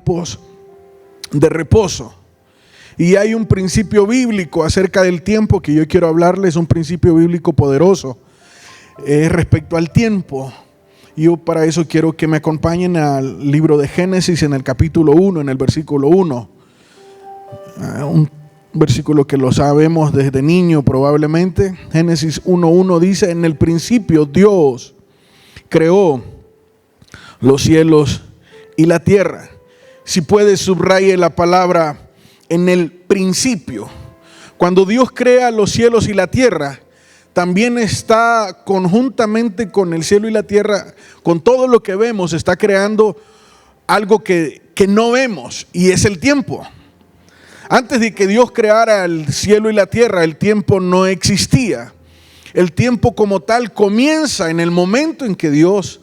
tiempos de reposo. Y hay un principio bíblico acerca del tiempo que yo quiero hablarles, un principio bíblico poderoso respecto al tiempo. Yo para eso quiero que me acompañen al libro de Génesis en el capítulo 1, en el versículo 1. Un versículo que lo sabemos desde niño probablemente. Génesis 1:1 dice: en el principio Dios creó los cielos y la tierra. Si puede, subraye la palabra en el principio. Cuando Dios crea los cielos y la tierra, también está conjuntamente con el cielo y la tierra, con todo lo que vemos, está creando algo que no vemos, y es el tiempo. Antes de que Dios creara el cielo y la tierra, el tiempo no existía. El tiempo como tal comienza en el momento en que Dios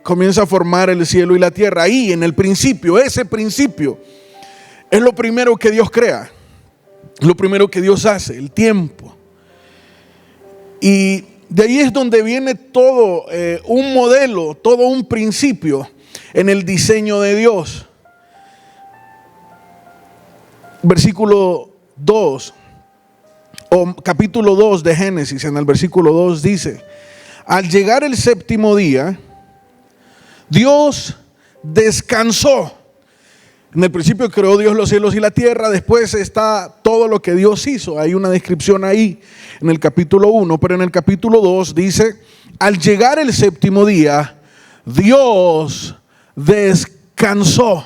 comienza a formar el cielo y la tierra. Ahí en el principio, ese principio es lo primero que Dios crea, lo primero que Dios hace, el tiempo. Y de ahí es donde viene todo un modelo, todo un principio en el diseño de Dios. Versículo 2 o capítulo 2 de Génesis, en el versículo 2 dice: al llegar el séptimo día, Dios descansó. En el principio creó Dios los cielos y la tierra, después está todo lo que Dios hizo. Hay una descripción ahí en el capítulo 1, pero en el capítulo 2 dice: al llegar el séptimo día, Dios descansó,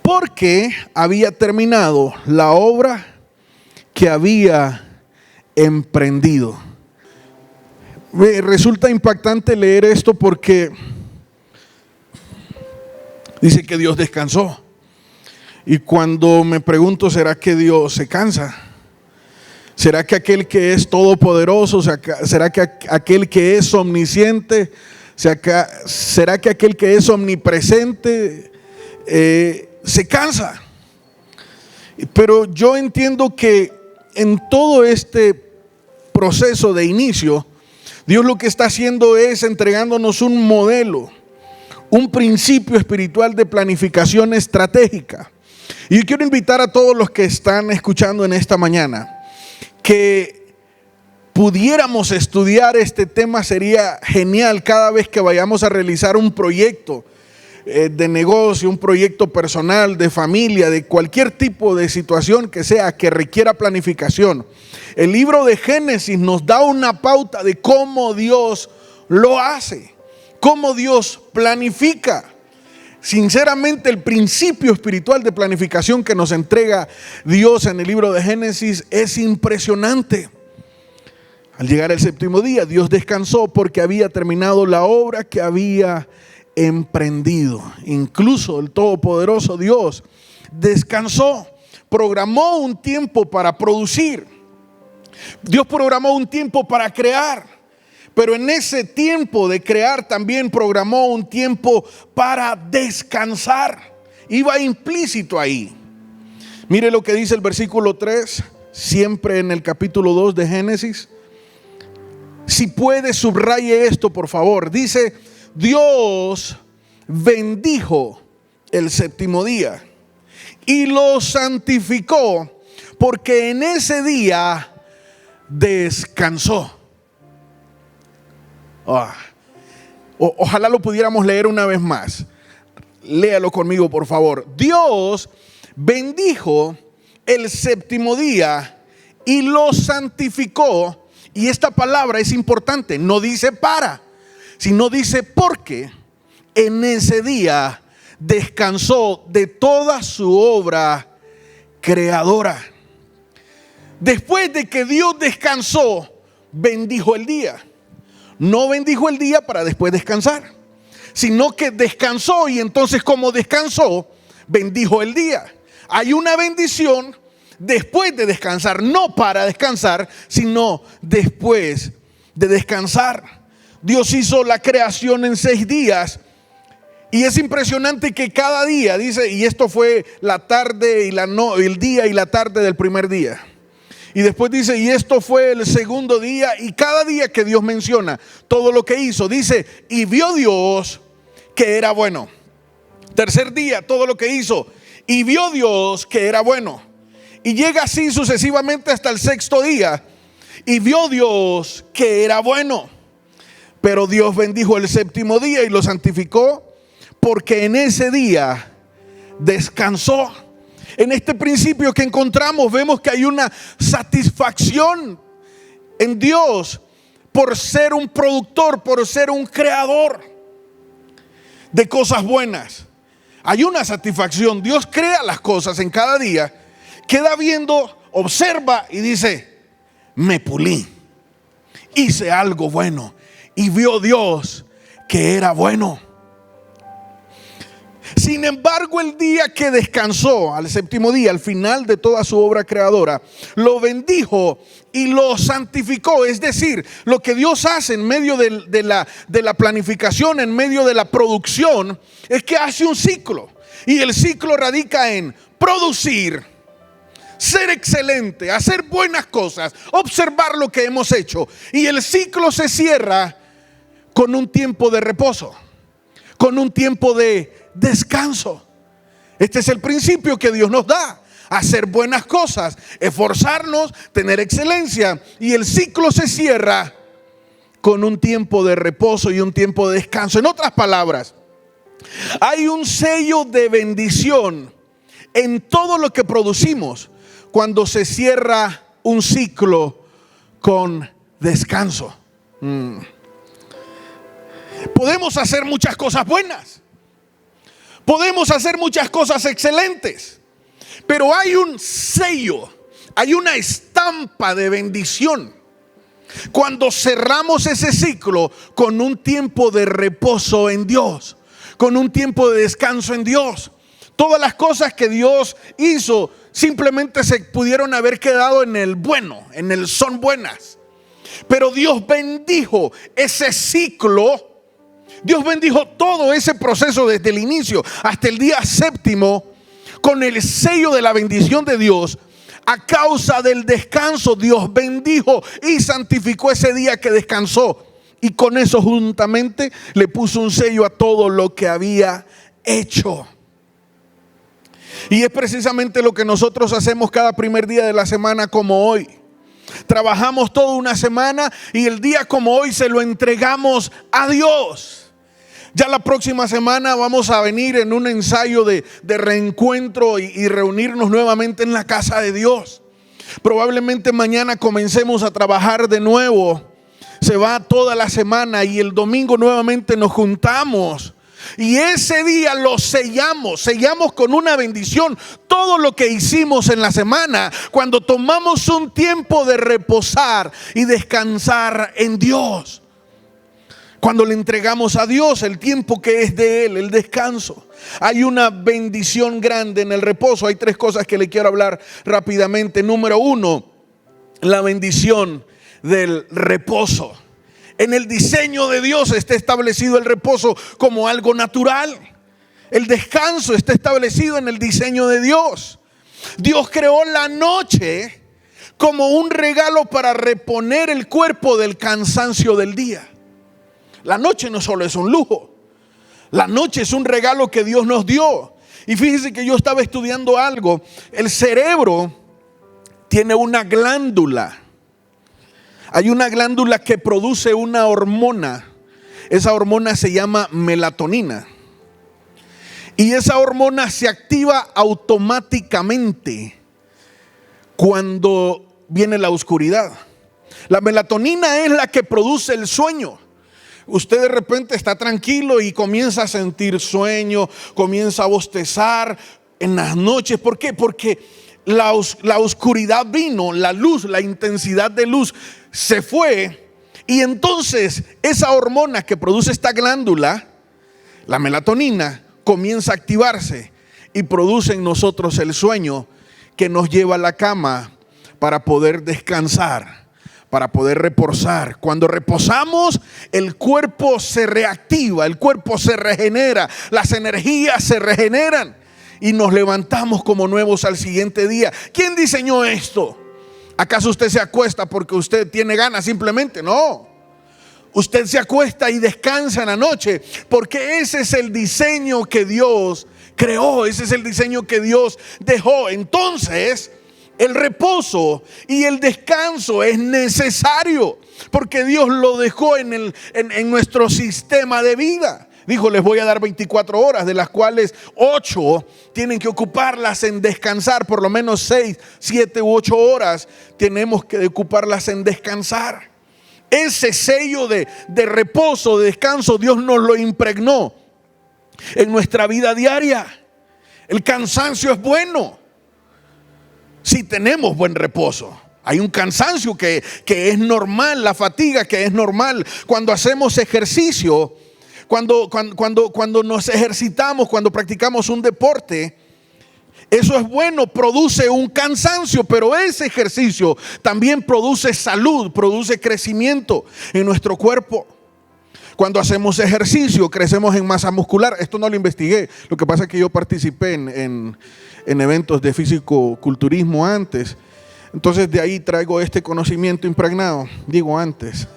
porque había terminado la obra que había emprendido. Me resulta impactante leer esto porque dice que Dios descansó. Y cuando me pregunto, ¿será que Dios se cansa? ¿Será que aquel que es todopoderoso, será que aquel que es omnisciente, será que aquel que es omnipresente se cansa? Pero yo entiendo que en todo este proceso de inicio, Dios lo que está haciendo es entregándonos un modelo, un principio espiritual de planificación estratégica. Y yo quiero invitar a todos los que están escuchando en esta mañana que pudiéramos estudiar este tema. Sería genial cada vez que vayamos a realizar un proyecto de negocio, un proyecto personal, de familia, de cualquier tipo de situación que sea que requiera planificación. El libro de Génesis nos da una pauta de cómo Dios lo hace, cómo Dios planifica. Sinceramente, el principio espiritual de planificación que nos entrega Dios en el libro de Génesis es impresionante. Al llegar el séptimo día, Dios descansó porque había terminado la obra que había emprendido. Incluso el todopoderoso Dios descansó, programó un tiempo para producir. Dios programó un tiempo para crear, pero en ese tiempo de crear también programó un tiempo para descansar. Iba implícito ahí. Mire lo que dice el versículo 3, siempre en el capítulo 2 de Génesis. Si puede, subraye esto, por favor. Dice: Dios bendijo el séptimo día y lo santificó, porque en ese día descansó. Ojalá lo pudiéramos leer una vez más. Léalo conmigo, por favor. Dios bendijo el séptimo día y lo santificó. Y esta palabra es importante. No dice para, sino dice porque en ese día descansó de toda su obra creadora. Después de que Dios descansó, bendijo el día. No bendijo el día para después descansar, sino que descansó, y entonces como descansó, bendijo el día. Hay una bendición después de descansar, no para descansar, sino después de descansar. Dios hizo la creación en 6 días. Y es impresionante que cada día, dice, y esto fue la tarde y el día y la tarde del primer día. Y después dice, y esto fue el segundo día. Y cada día que Dios menciona todo lo que hizo, dice, y vio Dios que era bueno. Tercer día, todo lo que hizo. Y vio Dios que era bueno. Y llega así sucesivamente hasta el sexto día. Y vio Dios que era bueno. Pero Dios bendijo el séptimo día y lo santificó, porque en ese día descansó. En este principio que encontramos, vemos que hay una satisfacción en Dios por ser un productor, por ser un creador de cosas buenas. Hay una satisfacción. Dios crea las cosas en cada día, queda viendo, observa y dice: me pulí, hice algo bueno. Y vio Dios que era bueno. Sin embargo, el día que descansó, al séptimo día, al final de toda su obra creadora, lo bendijo y lo santificó. Es decir, lo que Dios hace en medio de la planificación, en medio de la producción, es que hace un ciclo. Y el ciclo radica en producir, ser excelente, hacer buenas cosas, observar lo que hemos hecho. Y el ciclo se cierra con un tiempo de reposo, con un tiempo de descanso. Este es el principio que Dios nos da: hacer buenas cosas, esforzarnos, tener excelencia. Y el ciclo se cierra con un tiempo de reposo y un tiempo de descanso. En otras palabras, hay un sello de bendición en todo lo que producimos cuando se cierra un ciclo con descanso. Podemos hacer muchas cosas buenas, podemos hacer muchas cosas excelentes, pero hay un sello, hay una estampa de bendición cuando cerramos ese ciclo con un tiempo de reposo en Dios, con un tiempo de descanso en Dios. Todas las cosas que Dios hizo simplemente se pudieron haber quedado en el bueno, en el son buenas. Pero Dios bendijo ese ciclo. Dios bendijo todo ese proceso desde el inicio hasta el día séptimo con el sello de la bendición de Dios. A causa del descanso, Dios bendijo y santificó ese día que descansó. Y con eso juntamente le puso un sello a todo lo que había hecho. Y es precisamente lo que nosotros hacemos cada primer día de la semana, como hoy. Trabajamos toda una semana y el día como hoy se lo entregamos a Dios. Ya la próxima semana vamos a venir en un ensayo de reencuentro y reunirnos nuevamente en la casa de Dios. Probablemente mañana comencemos a trabajar de nuevo. Se va toda la semana y el domingo nuevamente nos juntamos. Y ese día lo sellamos con una bendición todo lo que hicimos en la semana, cuando tomamos un tiempo de reposar y descansar en Dios. Cuando le entregamos a Dios el tiempo que es de Él, el descanso. Hay una bendición grande en el reposo. Hay tres cosas que le quiero hablar rápidamente. Número uno, la bendición del reposo. En el diseño de Dios está establecido el reposo como algo natural. El descanso está establecido en el diseño de Dios. Dios creó la noche como un regalo para reponer el cuerpo del cansancio del día. La noche no solo es un lujo, la noche es un regalo que Dios nos dio. Y fíjense que yo estaba estudiando algo. El cerebro tiene una glándula. Hay una glándula que produce una hormona. Esa hormona se llama melatonina. Y esa hormona se activa automáticamente cuando viene la oscuridad. La melatonina es la que produce el sueño. Usted de repente está tranquilo y comienza a sentir sueño, comienza a bostezar en las noches. ¿Por qué? Porque la oscuridad vino, la luz, la intensidad de luz se fue. Y entonces esa hormona que produce esta glándula, la melatonina, comienza a activarse y produce en nosotros el sueño que nos lleva a la cama para poder descansar, para poder reposar. Cuando reposamos, el cuerpo se reactiva, el cuerpo se regenera, las energías se regeneran y nos levantamos como nuevos al siguiente día. ¿Quién diseñó esto? ¿Acaso usted se acuesta porque usted tiene ganas simplemente? No. Usted se acuesta y descansa en la noche, porque ese es el diseño que Dios creó, ese es el diseño que Dios dejó. Entonces, el reposo y el descanso es necesario, porque Dios lo dejó en nuestro sistema de vida. Dijo, les voy a dar 24 horas, de las cuales 8 tienen que ocuparlas en descansar. Por lo menos 6, 7 u 8 horas tenemos que ocuparlas en descansar. Ese sello de reposo, de descanso, Dios nos lo impregnó en nuestra vida diaria. El cansancio es bueno si tenemos buen reposo. Hay un cansancio que es normal, la fatiga que es normal cuando hacemos ejercicio, cuando nos ejercitamos, cuando practicamos un deporte. Eso es bueno, produce un cansancio, pero ese ejercicio también produce salud, produce crecimiento en nuestro cuerpo. Cuando hacemos ejercicio, crecemos en masa muscular. Esto no lo investigué, lo que pasa es que yo participé en eventos de físico-culturismo antes. Entonces de ahí traigo este conocimiento impregnado, digo antes.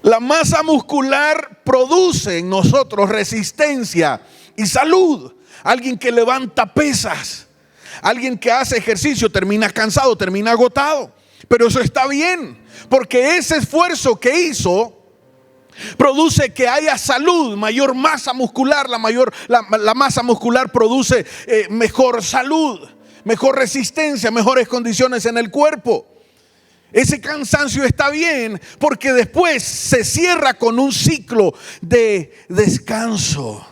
La masa muscular produce en nosotros resistencia y salud. Alguien que levanta pesas, alguien que hace ejercicio termina cansado, termina agotado. Pero eso está bien, porque ese esfuerzo que hizo produce que haya salud, mayor masa muscular. La masa muscular produce mejor salud, mejor resistencia, mejores condiciones en el cuerpo. Ese cansancio está bien, porque después se cierra con un ciclo de descanso.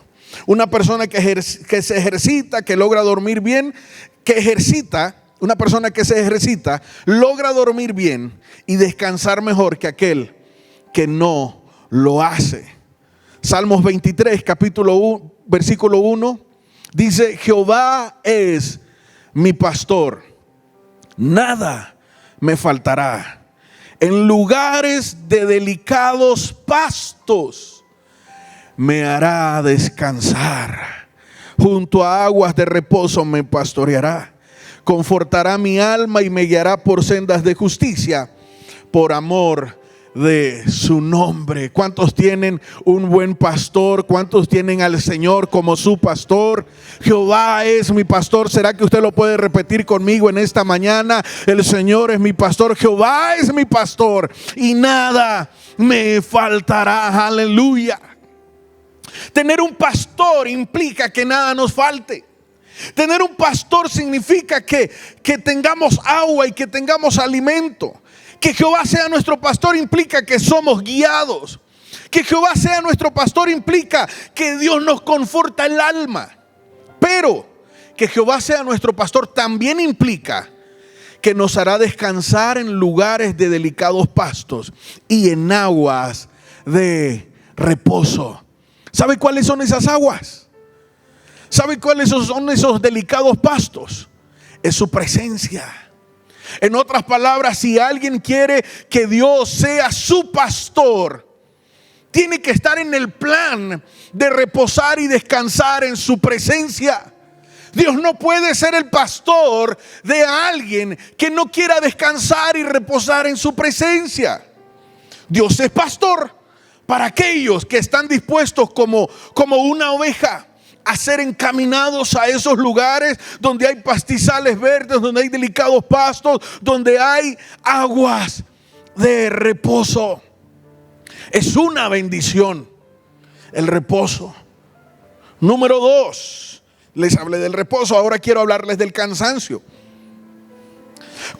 Una persona que se ejercita, que logra dormir bien, una persona que se ejercita, logra dormir bien y descansar mejor que aquel que no lo hace. Salmos 23, capítulo 1, versículo 1, dice: Jehová es mi pastor, nada me faltará. En lugares de delicados pastos me hará descansar, junto a aguas de reposo me pastoreará. Confortará mi alma y me guiará por sendas de justicia, por amor de su nombre. ¿Cuántos tienen un buen pastor? ¿Cuántos tienen al Señor como su pastor? Jehová es mi pastor. ¿Será que usted lo puede repetir conmigo en esta mañana? El Señor es mi pastor, Jehová es mi pastor y nada me faltará. Aleluya. Tener un pastor implica que nada nos falte. Tener un pastor significa que tengamos agua y que tengamos alimento. Que Jehová sea nuestro pastor implica que somos guiados. Que Jehová sea nuestro pastor implica que Dios nos conforta el alma. Pero que Jehová sea nuestro pastor también implica que nos hará descansar en lugares de delicados pastos y en aguas de reposo. ¿Sabe cuáles son esas aguas? ¿Sabe cuáles son esos delicados pastos? Es su presencia. En otras palabras, si alguien quiere que Dios sea su pastor, tiene que estar en el plan de reposar y descansar en su presencia. Dios no puede ser el pastor de alguien que no quiera descansar y reposar en su presencia. Dios es pastor para aquellos que están dispuestos como una oveja a ser encaminados a esos lugares donde hay pastizales verdes, donde hay delicados pastos, donde hay aguas de reposo. Es una bendición el reposo. Número 2, les hablé del reposo, ahora quiero hablarles del cansancio.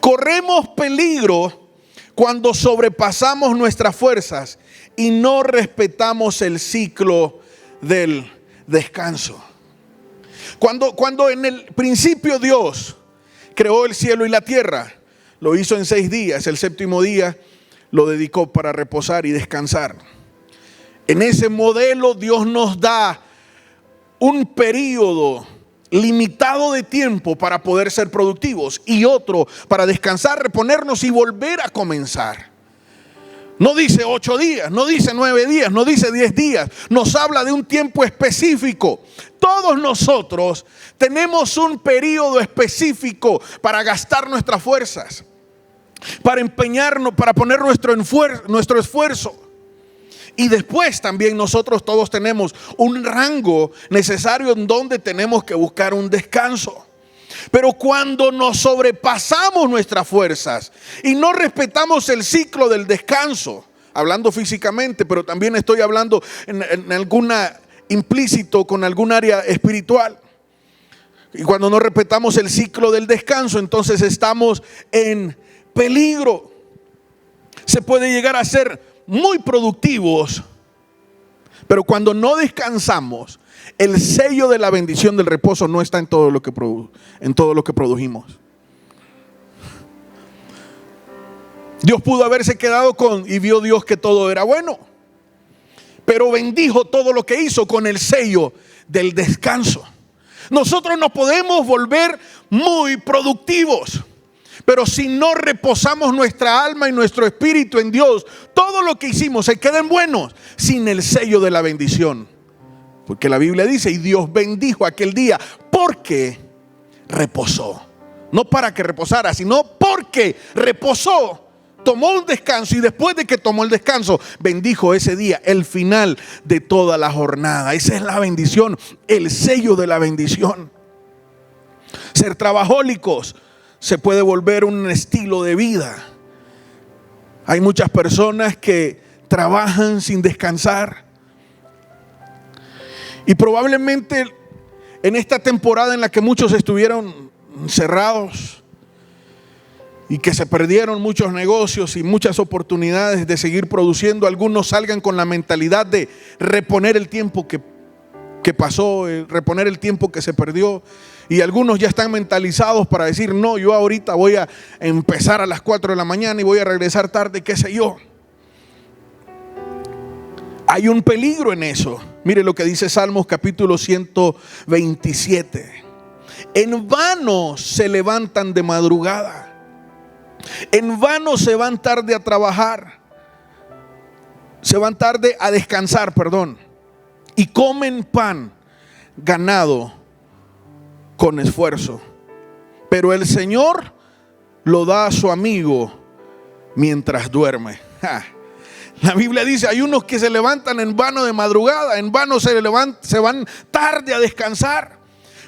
Corremos peligro cuando sobrepasamos nuestras fuerzas y no respetamos el ciclo del descanso. Cuando en el principio Dios creó el cielo y la tierra, lo hizo en 6 días. El séptimo día lo dedicó para reposar y descansar. En ese modelo Dios nos da un periodo limitado de tiempo para poder ser productivos y otro para descansar, reponernos y volver a comenzar. No dice 8 días, no dice 9 días, no dice 10 días. Nos habla de un tiempo específico. Todos nosotros tenemos un periodo específico para gastar nuestras fuerzas. para empeñarnos, para poner nuestro esfuerzo. Y después también nosotros todos tenemos un rango necesario en donde tenemos que buscar un descanso. Pero cuando nos sobrepasamos nuestras fuerzas y no respetamos el ciclo del descanso, hablando físicamente, pero también estoy hablando en alguna implícito con algún área espiritual. Y cuando no respetamos el ciclo del descanso, entonces estamos en peligro. Se puede llegar a ser muy productivos, pero cuando no descansamos, el sello de la bendición del reposo no está en todo lo que produjimos. Dios pudo haberse quedado y vio Dios que todo era bueno, pero bendijo todo lo que hizo con el sello del descanso. Nosotros nos podemos volver muy productivos, pero si no reposamos nuestra alma y nuestro espíritu en Dios, todo lo que hicimos se queden buenos sin el sello de la bendición. Porque la Biblia dice, y Dios bendijo aquel día porque reposó. No para que reposara, sino porque reposó. Tomó un descanso y después de que tomó el descanso, bendijo ese día, el final de toda la jornada. Esa es la bendición, el sello de la bendición. Ser trabajólicos se puede volver un estilo de vida. Hay muchas personas que trabajan sin descansar. Y probablemente en esta temporada en la que muchos estuvieron cerrados y que se perdieron muchos negocios y muchas oportunidades de seguir produciendo, algunos salgan con la mentalidad de reponer el tiempo que pasó, reponer el tiempo que se perdió. Y algunos ya están mentalizados para decir, no, yo ahorita voy a empezar a las 4 de la mañana y voy a regresar tarde, qué sé yo. Hay un peligro en eso. Mire lo que dice Salmos capítulo 127. En vano se levantan de madrugada. En vano se van tarde a trabajar. Se van tarde a descansar, y comen pan ganado con esfuerzo. Pero el Señor lo da a su amigo mientras duerme. La Biblia dice, hay unos que se levantan en vano de madrugada, en vano se van tarde a descansar.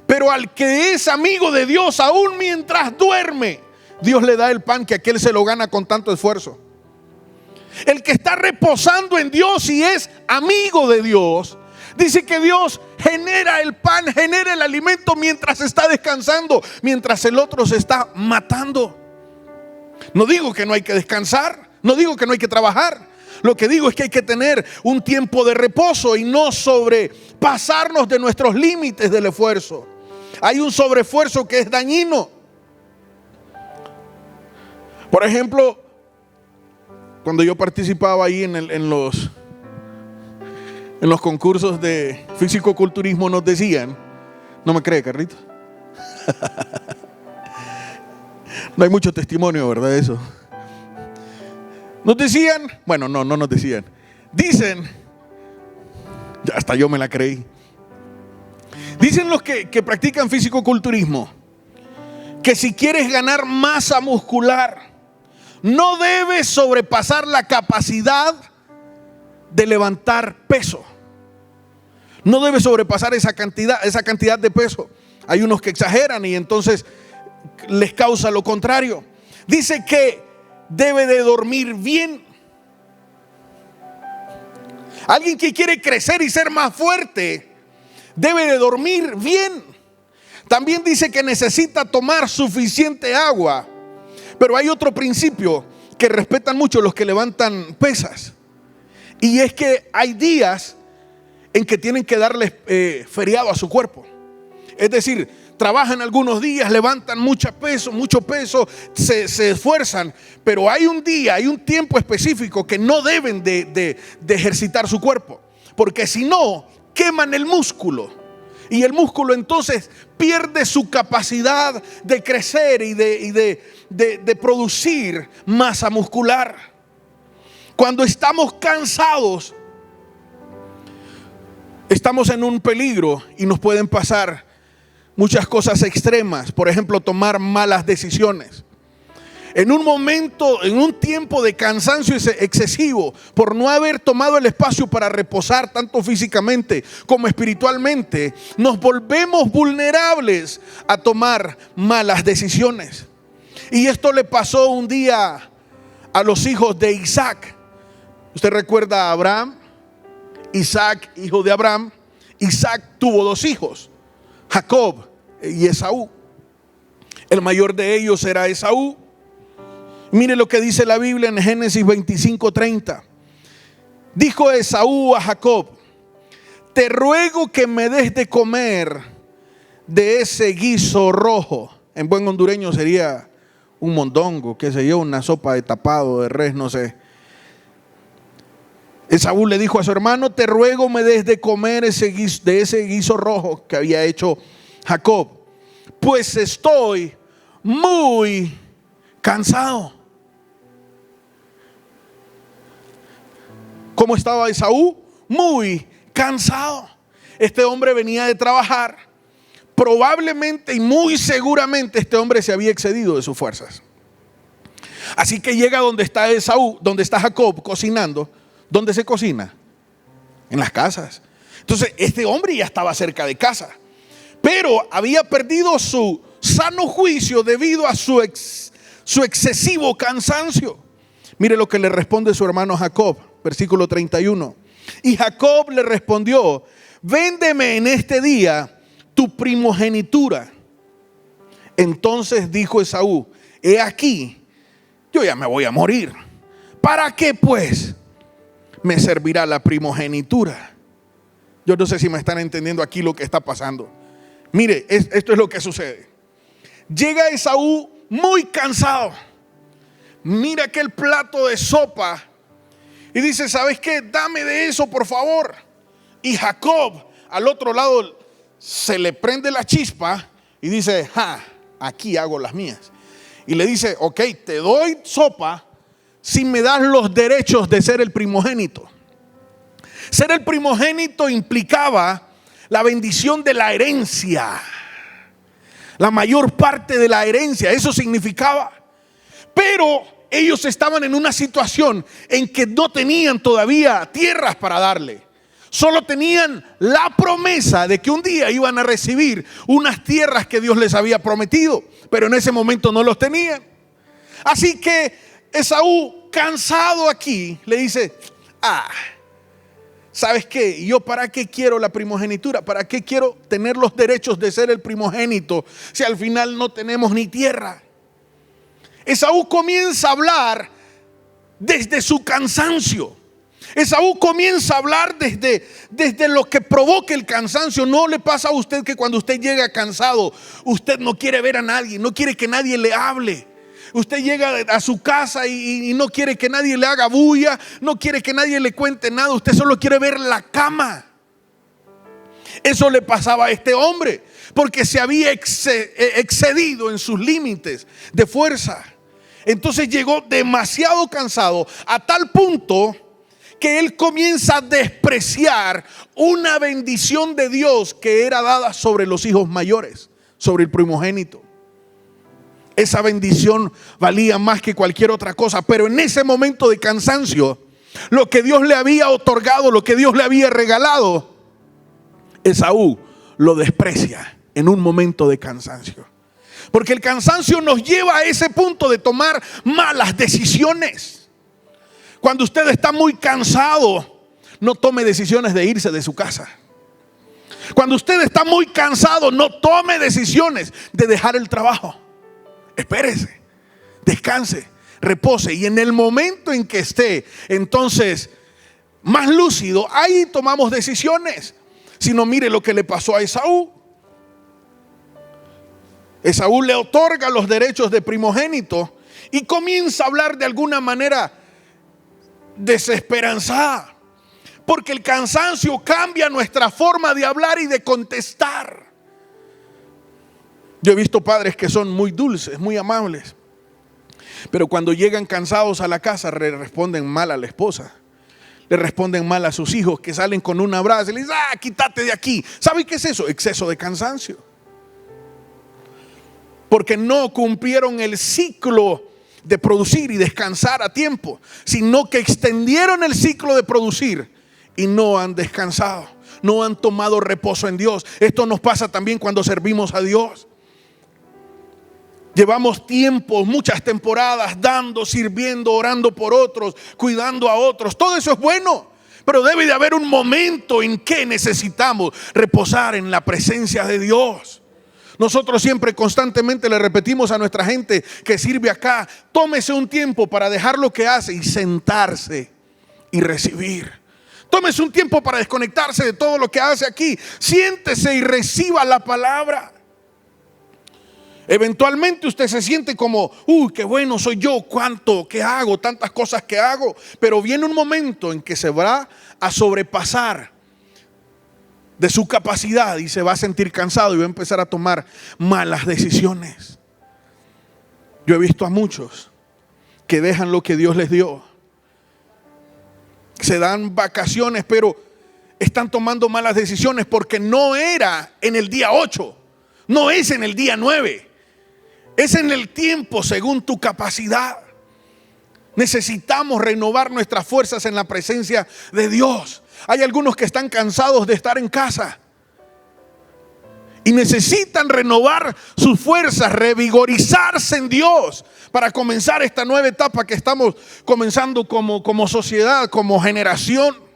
Pero al que es amigo de Dios, aún mientras duerme, Dios le da el pan que aquel se lo gana con tanto esfuerzo. El que está reposando en Dios y es amigo de Dios, dice que Dios genera el pan, genera el alimento mientras está descansando, mientras el otro se está matando. No digo que no hay que descansar, no digo que no hay que trabajar. Lo que digo es que hay que tener un tiempo de reposo y no sobrepasarnos de nuestros límites del esfuerzo. Hay un sobreesfuerzo que es dañino. Por ejemplo, cuando yo participaba ahí en los concursos de físico-culturismo, nos decían, ¿no me cree, Carlito? No hay mucho testimonio, ¿verdad? Eso. Nos decían, bueno, no nos decían. Dicen, hasta yo me la creí. Dicen los que practican físico-culturismo que si quieres ganar masa muscular, no debes sobrepasar la capacidad de levantar peso. No debes sobrepasar esa cantidad de peso. Hay unos que exageran y entonces les causa lo contrario. Dice que debe de dormir bien. Alguien que quiere crecer y ser más fuerte debe de dormir bien. También dice que necesita tomar suficiente agua. Pero hay otro principio que respetan mucho los que levantan pesas, y es que hay días en que tienen que darle feriado a su cuerpo. Es decir, trabajan algunos días, levantan mucho peso, se esfuerzan, pero hay un día, hay un tiempo específico que no deben de ejercitar su cuerpo, porque si no, queman el músculo. Y el músculo entonces pierde su capacidad de crecer y de producir masa muscular. Cuando estamos cansados, estamos en un peligro y nos pueden pasar muchas cosas extremas. Por ejemplo, tomar malas decisiones. en un momento, en un tiempo de cansancio excesivo, por no haber tomado el espacio para reposar tanto físicamente como espiritualmente, nos volvemos vulnerables a tomar malas decisiones. Y esto le pasó un día a los hijos de Isaac. Usted recuerda a Abraham, Isaac, hijo de Abraham. Isaac tuvo dos hijos, Jacob y Esaú. El mayor de ellos era Esaú. Mire lo que dice la Biblia en Génesis 25:30. Dijo Esaú a Jacob: te ruego que me des de comer de ese guiso rojo. En buen hondureño sería un mondongo, qué sé yo, una sopa de tapado de res, no sé. Esaú le dijo a su hermano: te ruego me des de comer de ese guiso rojo que había hecho Jacob, pues estoy muy cansado. ¿Cómo estaba Esaú? Muy cansado. Este hombre venía de trabajar. Probablemente y muy seguramente este hombre se había excedido de sus fuerzas. Así que llega donde está Esaú, donde está Jacob cocinando. ¿Dónde se cocina? En las casas. Entonces este hombre ya estaba cerca de casa, pero había perdido su sano juicio debido a su excesivo cansancio. Mire lo que le responde su hermano Jacob, versículo 31. Y Jacob le respondió: véndeme en este día tu primogenitura. Entonces dijo Esaú: he aquí, yo ya me voy a morir. ¿Para qué pues me servirá la primogenitura? Yo no sé si me están entendiendo aquí lo que está pasando. Mire, esto es lo que sucede. Llega Esaú muy cansado. Mira aquel plato de sopa y dice: ¿sabes qué? Dame de eso, por favor. Y Jacob al otro lado se le prende la chispa y dice: aquí hago las mías. Y le dice: ok, te doy sopa si me das los derechos de ser el primogénito. Ser el primogénito implicaba la bendición de la herencia, la mayor parte de la herencia, eso significaba. Pero ellos estaban en una situación en que no tenían todavía tierras para darle. Solo tenían la promesa de que un día iban a recibir unas tierras que Dios les había prometido, pero en ese momento no los tenían. Así que Esaú, cansado aquí, le dice: ¿sabes qué? ¿Yo para qué quiero la primogenitura? ¿Para qué quiero tener los derechos de ser el primogénito si al final no tenemos ni tierra? Esaú comienza a hablar desde su cansancio. Esaú comienza a hablar desde lo que provoca el cansancio. ¿No le pasa a usted que cuando usted llega cansado, usted no quiere ver a nadie, no quiere que nadie le hable? Usted llega a su casa y no quiere que nadie le haga bulla, no quiere que nadie le cuente nada, usted solo quiere ver la cama. Eso le pasaba a este hombre, porque se había excedido en sus límites de fuerza. Entonces llegó demasiado cansado, a tal punto que él comienza a despreciar una bendición de Dios que era dada sobre los hijos mayores, sobre el primogénito. Esa bendición valía más que cualquier otra cosa. Pero en ese momento de cansancio, lo que Dios le había otorgado, lo que Dios le había regalado, Esaú lo desprecia en un momento de cansancio. Porque el cansancio nos lleva a ese punto de tomar malas decisiones. Cuando usted está muy cansado, no tome decisiones de irse de su casa. Cuando usted está muy cansado, no tome decisiones de dejar el trabajo. Espérese, descanse, repose, y en el momento en que esté entonces más lúcido, ahí tomamos decisiones. Si no, mire lo que le pasó a Esaú. Esaú le otorga los derechos de primogénito y comienza a hablar de alguna manera desesperanzada, porque el cansancio cambia nuestra forma de hablar y de contestar. Yo he visto padres que son muy dulces, muy amables, pero cuando llegan cansados a la casa le responden mal a la esposa, le responden mal a sus hijos, que salen con un abrazo y le dicen: quítate de aquí. ¿Sabe qué es eso? Exceso de cansancio, porque no cumplieron el ciclo de producir y descansar a tiempo, sino que extendieron el ciclo de producir y no han descansado, no han tomado reposo en Dios. Esto nos pasa también cuando servimos a Dios. Llevamos tiempos, muchas temporadas dando, sirviendo, orando por otros, cuidando a otros. Todo eso es bueno, pero debe de haber un momento en que necesitamos reposar en la presencia de Dios. Nosotros siempre constantemente le repetimos a nuestra gente que sirve acá: tómese un tiempo para dejar lo que hace y sentarse y recibir. Tómese un tiempo para desconectarse de todo lo que hace aquí. Siéntese y reciba la palabra. Eventualmente usted se siente como, qué bueno soy yo, cuánto, qué hago, tantas cosas que hago. Pero viene un momento en que se va a sobrepasar de su capacidad y se va a sentir cansado y va a empezar a tomar malas decisiones. Yo he visto a muchos que dejan lo que Dios les dio. Se dan vacaciones, pero están tomando malas decisiones porque no era en el día 8, no es en el día 9. Es en el tiempo según tu capacidad. Necesitamos renovar nuestras fuerzas en la presencia de Dios. Hay algunos que están cansados de estar en casa y necesitan renovar sus fuerzas, revigorizarse en Dios para comenzar esta nueva etapa que estamos comenzando como sociedad, como generación.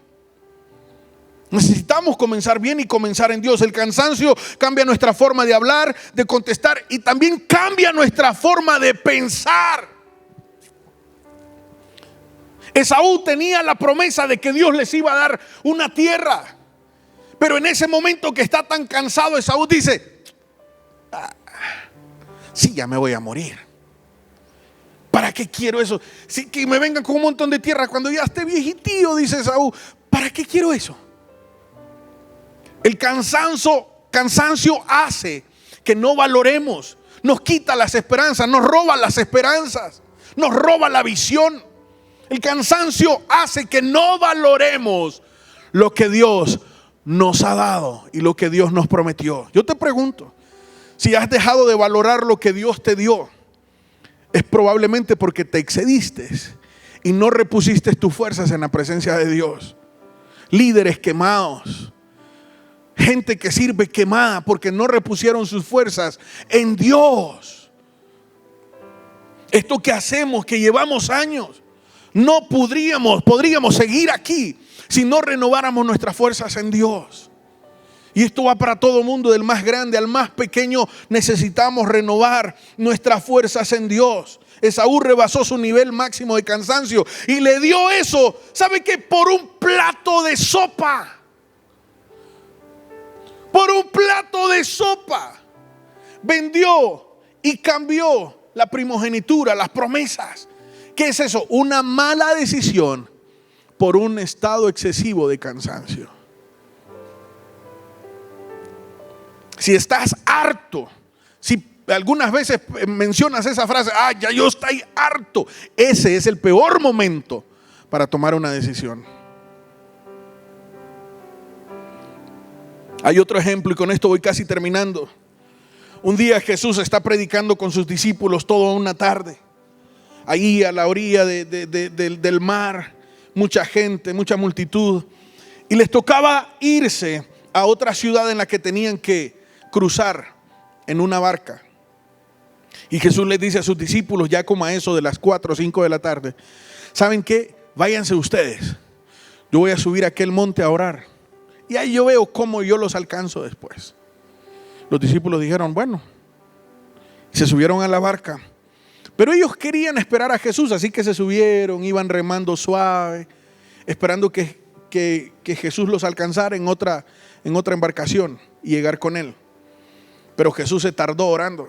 Necesitamos comenzar bien y comenzar en Dios. El cansancio cambia nuestra forma de hablar, de contestar, y también cambia nuestra forma de pensar. Esaú tenía la promesa de que Dios les iba a dar una tierra, pero en ese momento que está tan cansado, Esaú dice: sí, ya me voy a morir. ¿Para qué quiero eso? Sí, que me vengan con un montón de tierra cuando ya esté viejitío, dice Esaú. ¿Para qué quiero eso? El cansancio hace que no valoremos, nos quita las esperanzas, nos roba las esperanzas, nos roba la visión. El cansancio hace que no valoremos lo que Dios nos ha dado y lo que Dios nos prometió. Yo te pregunto, si has dejado de valorar lo que Dios te dio, es probablemente porque te excediste y no repusiste tus fuerzas en la presencia de Dios. Líderes quemados, gente que sirve quemada porque no repusieron sus fuerzas en Dios. Esto que hacemos, que llevamos años, no podríamos seguir aquí si no renováramos nuestras fuerzas en Dios. Y esto va para todo mundo, del más grande al más pequeño. Necesitamos renovar nuestras fuerzas en Dios. Esaú rebasó su nivel máximo de cansancio y le dio eso, ¿sabe qué? Por un plato de sopa. Por un plato de sopa vendió y cambió la primogenitura, las promesas. ¿Qué es eso? Una mala decisión por un estado excesivo de cansancio. Si estás harto, si algunas veces mencionas esa frase, ya yo estoy harto, ese es el peor momento para tomar una decisión. Hay otro ejemplo y con esto voy casi terminando. Un día Jesús está predicando con sus discípulos toda una tarde. Ahí a la orilla del mar, mucha gente, mucha multitud. Y les tocaba irse a otra ciudad en la que tenían que cruzar en una barca. Y Jesús les dice a sus discípulos, ya como a eso de las 4 o 5 de la tarde: ¿saben qué? Váyanse ustedes. Yo voy a subir a aquel monte a orar. Y ahí yo veo cómo yo los alcanzo después. Los discípulos dijeron, bueno. Se subieron a la barca. Pero ellos querían esperar a Jesús, así que se subieron, iban remando suave, esperando que Jesús los alcanzara en otra embarcación y llegar con él. Pero Jesús se tardó orando.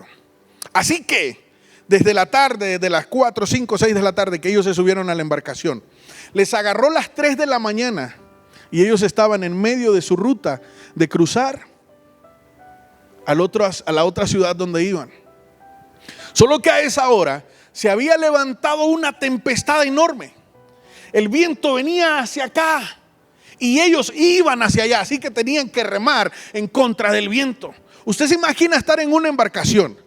Así que desde la tarde, de las 4, 5, 6 de la tarde que ellos se subieron a la embarcación, les agarró las 3 de la mañana y ellos estaban en medio de su ruta de cruzar a la otra ciudad donde iban. Solo que a esa hora se había levantado una tempestad enorme. El viento venía hacia acá y ellos iban hacia allá, así que tenían que remar en contra del viento. Usted se imagina estar en una embarcación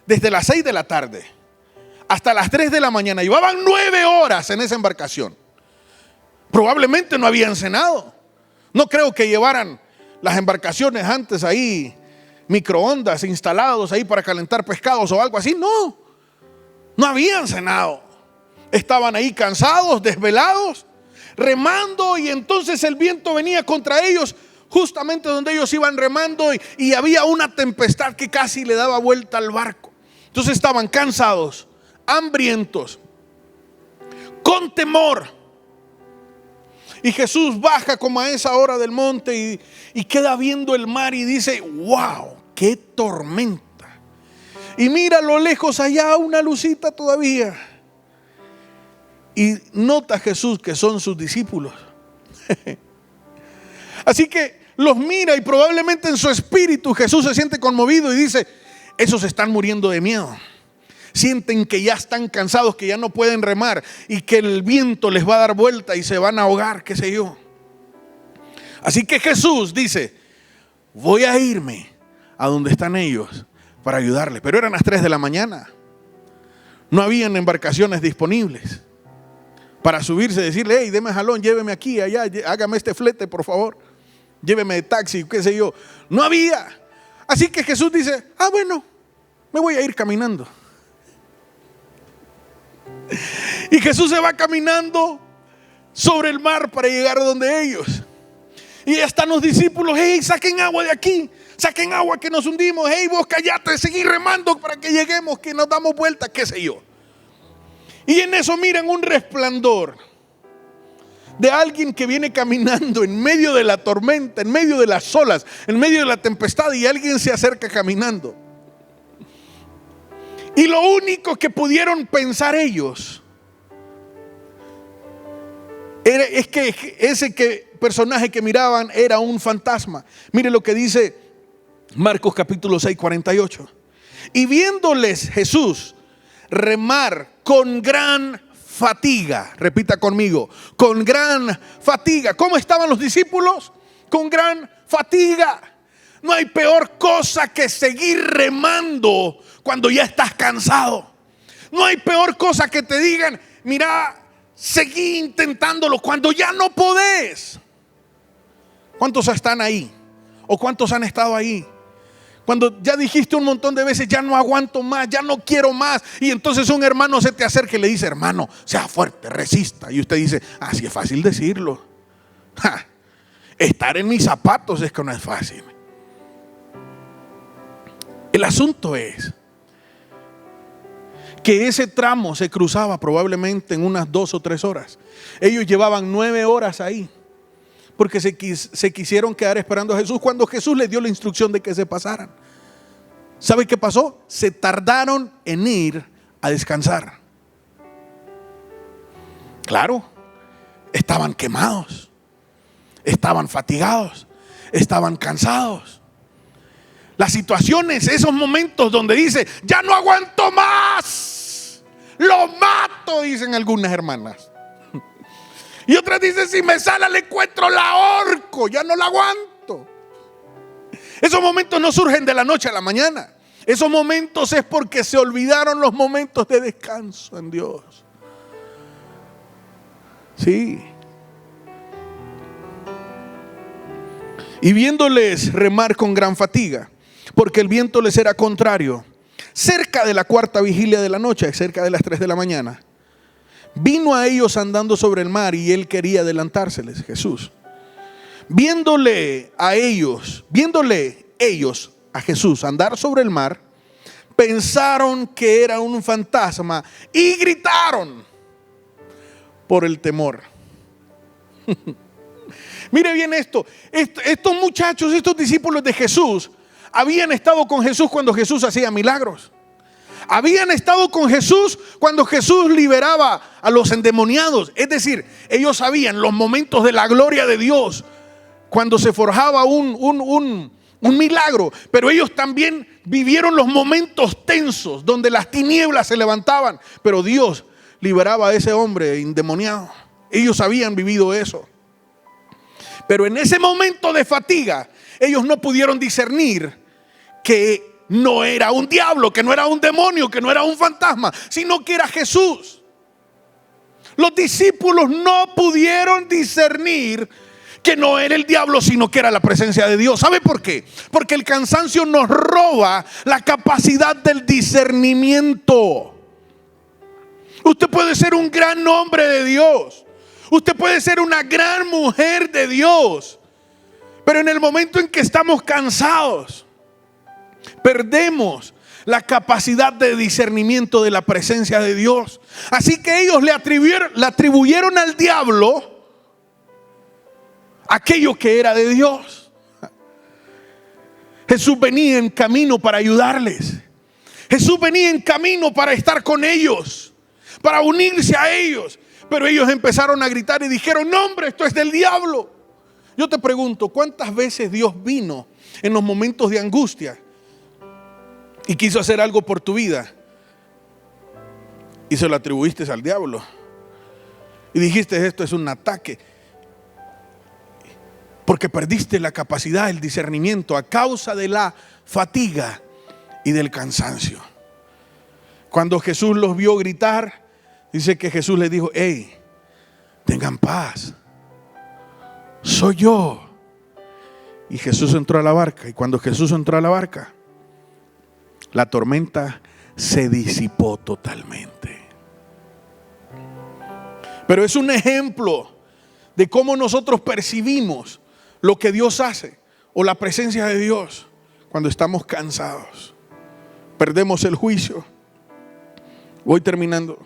desde las 6 de la tarde hasta las 3 de la mañana. Llevaban 9 horas en esa embarcación. Probablemente no habían cenado. No creo que llevaran las embarcaciones antes ahí microondas instalados ahí para calentar pescados o algo así. No habían cenado. Estaban ahí cansados, desvelados, remando, y entonces el viento venía contra ellos justamente donde ellos iban remando, y había una tempestad que casi le daba vuelta al barco. Entonces estaban cansados, hambrientos, con temor. Y Jesús baja como a esa hora del monte y queda viendo el mar y dice: wow, qué tormenta. Y mira a lo lejos allá una lucita todavía. Y nota Jesús que son sus discípulos. Así que los mira, y probablemente en su espíritu Jesús se siente conmovido y dice: esos están muriendo de miedo. Sienten que ya están cansados, que ya no pueden remar y que el viento les va a dar vuelta y se van a ahogar, qué sé yo. Así que Jesús dice: voy a irme a donde están ellos para ayudarles. Pero eran las 3 de la mañana. No habían embarcaciones disponibles para subirse y decirle: hey, deme jalón, lléveme aquí, allá, hágame este flete, por favor. Lléveme de taxi, qué sé yo. No había. Así que Jesús dice: bueno, me voy a ir caminando. Y Jesús se va caminando sobre el mar para llegar a donde ellos. Y ya están los discípulos: hey, saquen agua de aquí, saquen agua que nos hundimos. Hey, vos callate, seguí remando para que lleguemos, que nos damos vuelta, qué sé yo. Y en eso miran un resplandor de alguien que viene caminando en medio de la tormenta, en medio de las olas, en medio de la tempestad, y alguien se acerca caminando. Y lo único que pudieron pensar ellos es que ese personaje que miraban era un fantasma. Mire lo que dice Marcos capítulo 6, 48. Y viéndoles Jesús remar con gran fatiga, repita conmigo, con gran fatiga. ¿Cómo estaban los discípulos? Con gran fatiga. No hay peor cosa que seguir remando cuando ya estás cansado. No hay peor cosa que te digan: mira, seguí intentándolo cuando ya no podés. ¿Cuántos están ahí? ¿O cuántos han estado ahí? Cuando ya dijiste un montón de veces: ya no aguanto más, ya no quiero más. Y entonces un hermano se te acerca y le dice: hermano, sea fuerte, resista. Y usted dice: así es fácil decirlo. Estar en mis zapatos es que no es fácil. El asunto es que ese tramo se cruzaba probablemente en unas 2 o 3 horas. Ellos llevaban 9 horas ahí, porque se quisieron quedar esperando a Jesús cuando Jesús les dio la instrucción de que se pasaran. ¿Sabe qué pasó? Se tardaron en ir a descansar. Claro, estaban quemados, estaban fatigados, estaban cansados. Las situaciones, esos momentos donde dice: ya no aguanto más, lo mato, dicen algunas hermanas. Y otras dicen: si me sale al encuentro la ahorco, ya no la aguanto. Esos momentos no surgen de la noche a la mañana. Esos momentos es porque se olvidaron los momentos de descanso en Dios. Sí. Y viéndoles remar con gran fatiga, porque el viento les era contrario, cerca de la 4ª vigilia de la noche, cerca de las 3 de la mañana, vino a ellos andando sobre el mar, y él quería adelantárseles, Jesús. Viéndole ellos a Jesús andar sobre el mar, pensaron que era un fantasma y gritaron por el temor. Mire bien esto. Estos muchachos, estos discípulos de Jesús, habían estado con Jesús cuando Jesús hacía milagros. Habían estado con Jesús cuando Jesús liberaba a los endemoniados. Es decir, ellos sabían los momentos de la gloria de Dios cuando se forjaba un milagro. Pero ellos también vivieron los momentos tensos donde las tinieblas se levantaban, pero Dios liberaba a ese hombre endemoniado. Ellos habían vivido eso. Pero en ese momento de fatiga, ellos no pudieron discernir que no era un diablo, que no era un demonio, que no era un fantasma, sino que era Jesús. Los discípulos no pudieron discernir que no era el diablo, sino que era la presencia de Dios. ¿Sabe por qué? Porque el cansancio nos roba la capacidad del discernimiento. Usted puede ser un gran hombre de Dios, usted puede ser una gran mujer de Dios, pero en el momento en que estamos cansados, perdemos la capacidad de discernimiento de la presencia de Dios. Así que ellos le atribuyeron al diablo aquello que era de Dios. Jesús venía en camino para ayudarles. Jesús venía en camino para estar con ellos, para unirse a ellos. Pero ellos empezaron a gritar y dijeron: no, hombre, esto es del diablo. Yo te pregunto, ¿cuántas veces Dios vino en los momentos de angustia y quiso hacer algo por tu vida y se lo atribuiste al diablo? Y dijiste: esto es un ataque. Porque perdiste la capacidad, el discernimiento a causa de la fatiga y del cansancio. Cuando Jesús los vio gritar, dice que Jesús les dijo: hey, tengan paz, soy yo. Y Jesús entró a la barca. Y cuando Jesús entró a la barca, la tormenta se disipó totalmente. Pero es un ejemplo de cómo nosotros percibimos lo que Dios hace o la presencia de Dios cuando estamos cansados. Perdemos el juicio. Voy terminando.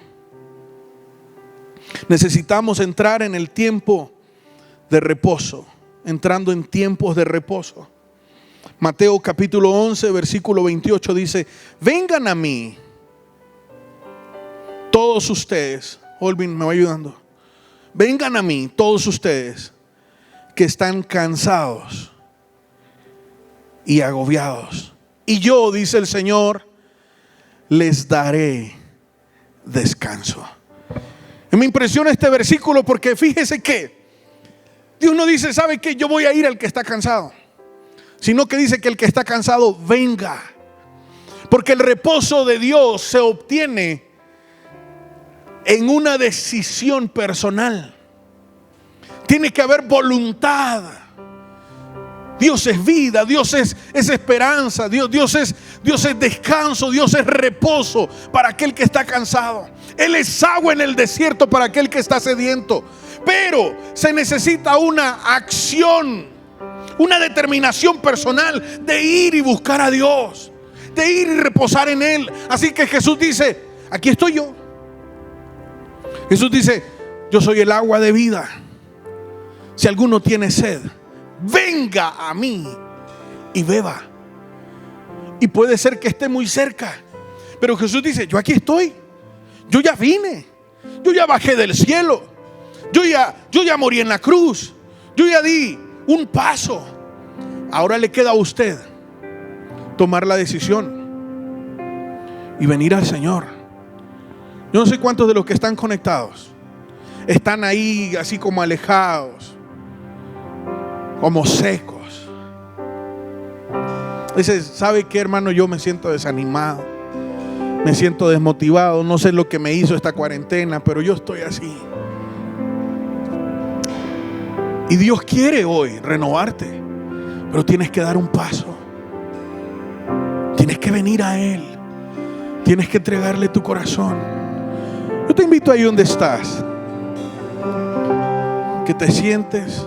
Necesitamos entrar en el tiempo de reposo, entrando en tiempos de reposo. Mateo capítulo 11, versículo 28 dice: vengan a mí todos ustedes. Olvin me va ayudando. Vengan a mí todos ustedes que están cansados y agobiados, y yo, dice el Señor, les daré descanso. Y me impresiona este versículo porque fíjese que Dios no dice: ¿sabe qué? Yo voy a ir al que está cansado, sino que dice que el que está cansado venga. Porque el reposo de Dios se obtiene en una decisión personal. Tiene que haber voluntad. Dios es vida, Dios es esperanza, Dios es descanso, Dios es reposo para aquel que está cansado. Él es agua en el desierto para aquel que está sediento. Pero se necesita una acción, una determinación personal de ir y buscar a Dios, de ir y reposar en Él. Así que Jesús dice: aquí estoy yo. Jesús dice: yo soy el agua de vida. Si alguno tiene sed, venga a mí y beba. Y puede ser que esté muy cerca, pero Jesús dice: yo aquí estoy. Yo ya vine. Yo ya bajé del cielo. Yo ya morí en la cruz. Yo ya di un paso. Ahora le queda a usted tomar la decisión y venir al Señor. Yo no sé cuántos de los que están conectados están ahí así como alejados, como secos. Dice: ¿sabe qué, hermano? Yo me siento desanimado, me siento desmotivado, no sé lo que me hizo esta cuarentena, pero yo estoy así. Y Dios quiere hoy renovarte, pero tienes que dar un paso. Tienes que venir a Él. Tienes que entregarle tu corazón. Yo te invito ahí donde estás, que te sientes,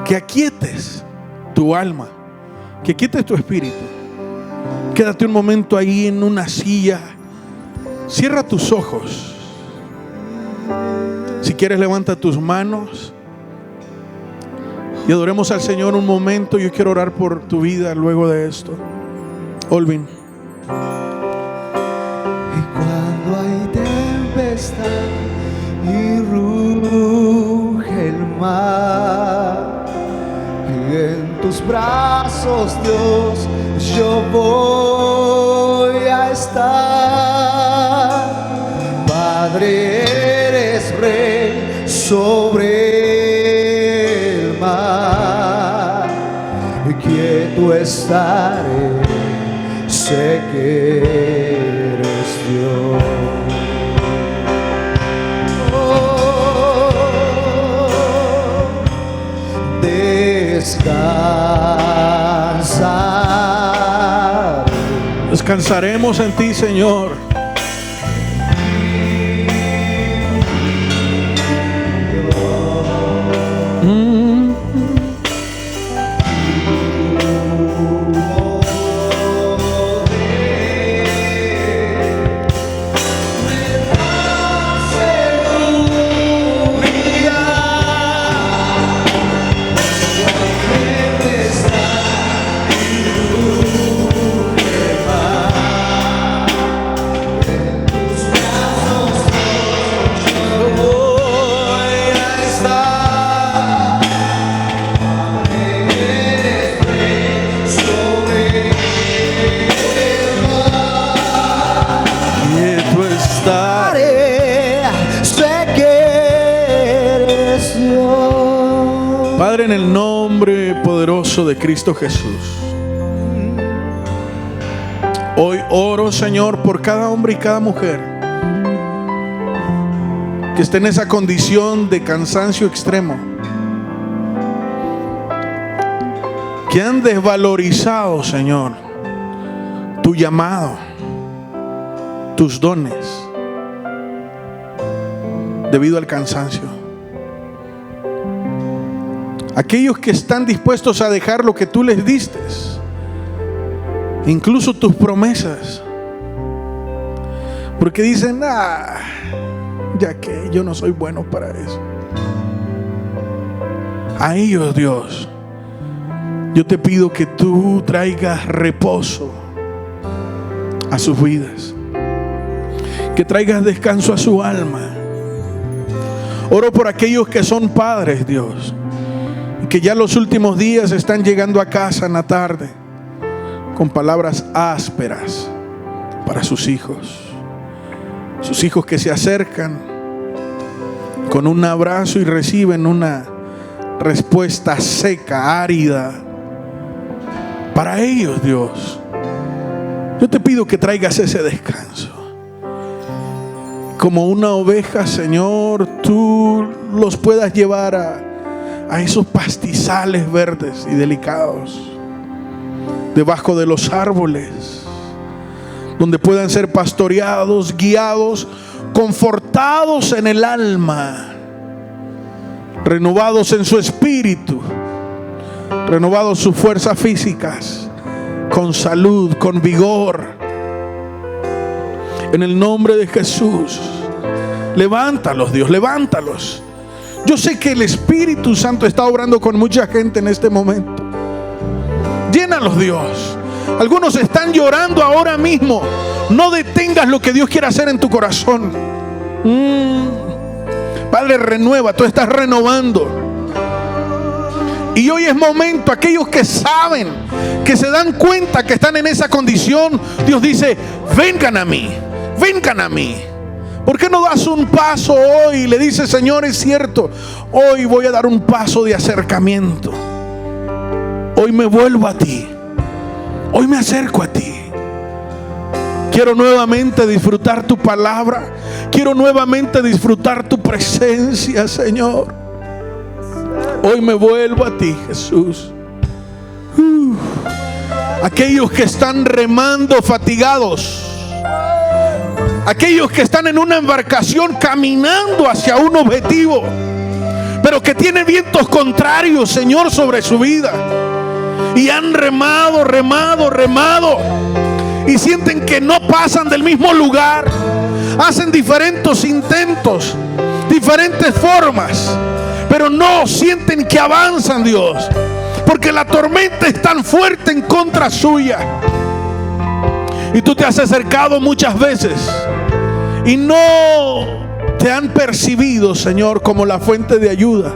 que aquietes tu alma, que aquietes tu espíritu. Quédate un momento ahí en una silla. Cierra tus ojos. Si quieres, levanta tus manos y adoremos al Señor un momento. Yo quiero orar por tu vida luego de esto. Olvin. Y cuando hay tempestad y ruge el mar, en tus brazos, Dios, yo voy a estar. Padre, eres rey sobre el mar, quieto estaré, sé que eres Dios. Descansaremos en ti, Señor. Padre, en el nombre poderoso de Cristo Jesús, hoy oro, Señor, por cada hombre y cada mujer que esté en esa condición de cansancio extremo, que han desvalorizado, Señor, tu llamado, tus dones, debido al cansancio. Aquellos que están dispuestos a dejar lo que tú les diste, incluso tus promesas, porque dicen, ya que yo no soy bueno para eso. A ellos, Dios, yo te pido que tú traigas reposo a sus vidas, que traigas descanso a su alma. Oro por aquellos que son padres, Dios, que ya los últimos días están llegando a casa en la tarde con palabras ásperas para sus hijos que se acercan con un abrazo y reciben una respuesta seca, árida. Para ellos, Dios, yo te pido que traigas ese descanso. Como una oveja, Señor, tú los puedas llevar a esos pastizales verdes y delicados, debajo de los árboles, donde puedan ser pastoreados, guiados, confortados en el alma, renovados en su espíritu, renovados sus fuerzas físicas, con salud, con vigor. En el nombre de Jesús, levántalos, Dios, levántalos. Yo sé que el Espíritu Santo está obrando con mucha gente en este momento. Llénalos, Dios. Algunos están llorando ahora mismo. No detengas lo que Dios quiere hacer en tu corazón. Padre, renueva. Tú estás renovando. Y hoy es momento. Aquellos que saben, que se dan cuenta que están en esa condición, Dios dice, vengan a mí. Vengan a mí. ¿Por qué no das un paso hoy? Y le dices, Señor, es cierto, hoy voy a dar un paso de acercamiento. Hoy me vuelvo a ti. Hoy me acerco a ti. Quiero nuevamente disfrutar tu palabra. Quiero nuevamente disfrutar tu presencia, Señor. Hoy me vuelvo a ti, Jesús. Aquellos que están remando fatigados, aquellos que están en una embarcación caminando hacia un objetivo, pero que tienen vientos contrarios, Señor, sobre su vida, y han remado, y sienten que no pasan del mismo lugar. Hacen diferentes intentos, diferentes formas, pero no sienten que avanzan, Dios, porque la tormenta es tan fuerte en contra suya. Y tú te has acercado muchas veces y no te han percibido, Señor, como la fuente de ayuda.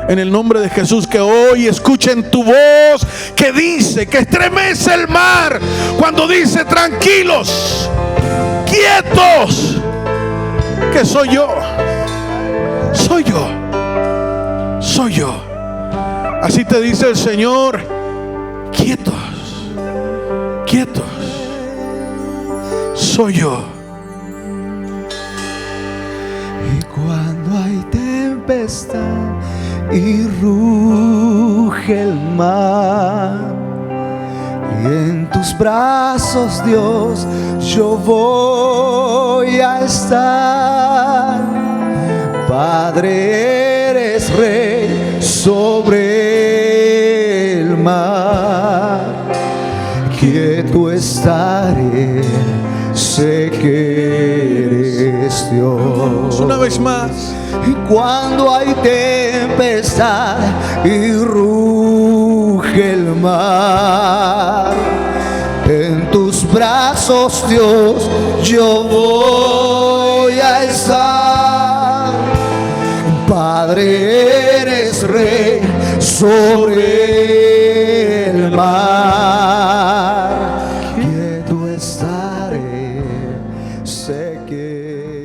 En el nombre de Jesús, que hoy escuchen tu voz que dice, que estremece el mar cuando dice, tranquilos, quietos, que soy yo. Así te dice el Señor, quietos, quietos, soy yo. Y cuando hay tempestad y ruge el mar, y en tus brazos, Dios, yo voy a estar. Padre, eres rey sobre el mar. Quieto estaré, sé que eres Dios. Una vez más. Y cuando hay tempestad y ruge el mar, en tus brazos, Dios, yo voy a estar. Padre, eres rey sobre el mar. Quieto estaré, sé que